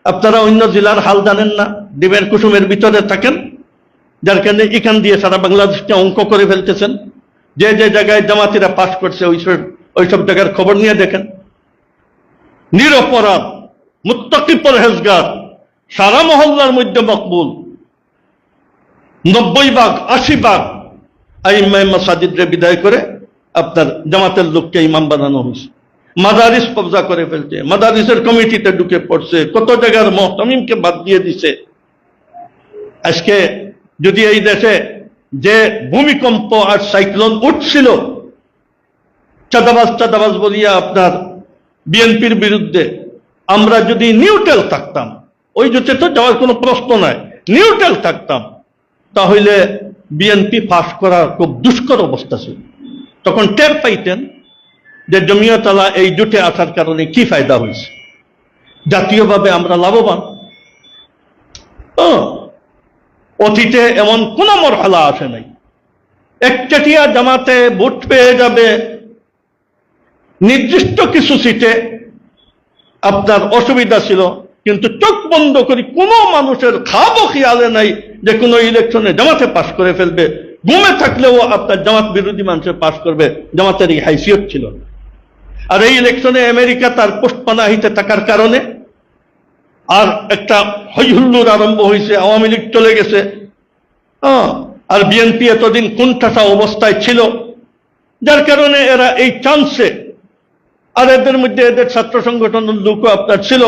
আপনারা অন্য জেলার হাল জানেন না, ডিমের কুসুমের ভিতরে থাকেন, যার কারণে এখান দিয়ে সারা বাংলাদেশকে অঙ্ক করে ফেলতেছেন। যে যে জায়গায় জামাতিরা পাস করছে ওইসব জায়গার খবর নিয়ে দেখেন। নিরপরাধ মুত্তাকি পরহেজগার, সারা মহল্লার মধ্যে মকবুল, 90 ভাগ 80 ভাগ আইম্মায়ে মাসাজিদরে বিদায় করে আপনার জামাতের লোককে ইমাম বানানো হয়েছে। মাদারিস কবজা করে ফেলছে, মাদারিসের কমিটিতে ঢুকে পড়ছে, কত জায়গার মুহতামিমকে বাদ দিয়ে দিছে। আজকে যদি এই দেশে যে ভূমিকম্প আর সাইক্লোন উঠছিল, চাঁদাবাজ বলিয়া আপনার বিএনপির বিরুদ্ধে, আমরা যদি নিউট্রাল থাকতাম, ওই জোটে তো যাওয়ার কোনো প্রশ্ন নাই, নিউট্রাল থাকতাম, তাহলে বিএনপি পাস করা খুব দুষ্কর অবস্থা ছিল। তখন টের পাইতেন যে জমিয়ত আলা এই জোটে আসার কারণে কি ফায়দা হয়েছে, জাতীয়ভাবে আমরা লাভবান। অতীতে এমন কোন মরহালা আসে নাই। একচেটিয়া জামাতে ভোট পেয়ে যাবে, নির্দিষ্ট কিছু সিটে আপনার অসুবিধা ছিল, কিন্তু চোখ বন্ধ করি কোনো মানুষের খাবো খেয়ালে নাই যে কোনো ইলেকশনে জামাতে পাশ করে ফেলবে। ঘুমে থাকলেও আপনার জামাত বিরোধী মানুষের পাশ করবে, জামাতের এই হাইসিয়ত ছিল। আর এই ইলেকশনে আমেরিকা তার পোস্টপানাহিতে থাকার কারণে আর একটা হইহুল্লোড় আরম্ভ হয়েছে, আওয়ামী লীগ চলে গেছে। আর বিএনপি এতদিন কোণঠাসা অবস্থায় ছিল, যার কারণে এরা এই চান্সে, আর এদের মধ্যে এদের ছাত্র সংগঠনের লোকও আপনার ছিল,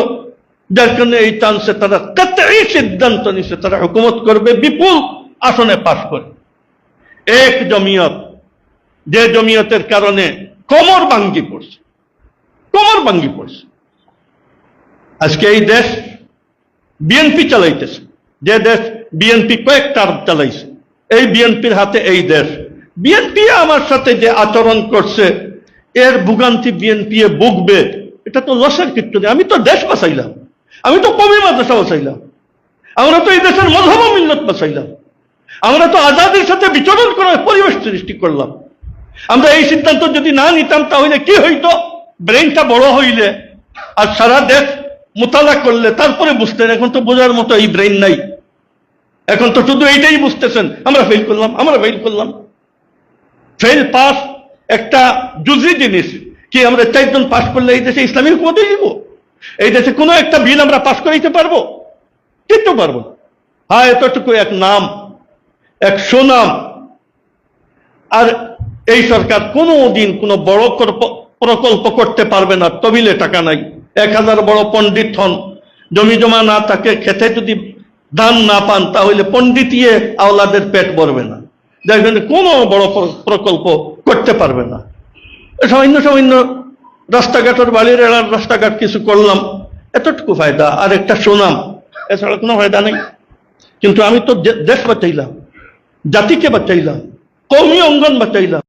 যার কারণে এই চান্সে তারা কাতঈ সিদ্ধান্ত নিছে তারা হুকুমত করবে, বিপুল আসনে পাশ করে। এক জমিয়ত, যে জমিয়তের কারণে কোমর ভাঙ্গি পড়ছে। আজকে এই দেশ বিএনপি চালাইতেছে, যে দেশ বিএনপি কয়েক টার্ম চালাইছে, এই বিএনপির হাতে এই দেশ। বিএনপি আমার সাথে যে আচরণ করছে, এর ভোগান্তি বিএনপি ভুগবে, এটা তো লসের কিছু নেই। আমি তো দেশ বাঁচাইলাম, আমি তো কওমি মাদ্রাসা বাঁচাইলাম, আমরা তো এই দেশের মযহব ও মিল্লত বাঁচাইলাম, আমরা তো আজাদির সাথে বিচরণ করার পরিবেশ সৃষ্টি করলাম। আমরা এই সিদ্ধান্ত যদি না নিতাম তাহলে কি হইতো? ব্রেনটা বড় হইলে আর সারা দেশ মোতালা করলে তারপরে বুঝতেন। এখন তো বোঝার মতো এই ব্রেন নাই, এখন তো শুধু এইটাই বুঝতেছেন আমরা ফেল করলাম। ফেল পাস একটা জুজি জিনিস। কি আমরা 4 জন পাস করলে এই দেশে ইসলামী হুকুমত হয়ে যাব? এই দেশে কোনো একটা বিল আমরা পাস করাইতে পারবো? কিন্তু পারবো না। হ্যাঁ, এতটুকু এক নাম, এক সুনাম। আর এই সরকার কোনো দিন কোনো বড় প্রকল্প করতে পারবে না, তবিলে টাকা নাই। 1000 বড় পণ্ডিত হন, জমি জমা না থাকে, খেতে যদি ধান না পান, তাহলে পণ্ডিতিয়ে আওলাদের পেট ভরবে না, যার জন্য কোনো বড় প্রকল্প করতে পারবে না। সামান্য রাস্তাঘাটের বাড়ির এলার রাস্তাঘাট কিছু করলাম, এতটুকু ফায়দা, আর একটা সুনাম, এছাড়া কোনো ফায়দা নেই। কিন্তু আমি তো দেশ বাঁচাইলাম, জাতিকে বাঁচাইলাম, কওমি অঙ্গন বাঁচাইলাম।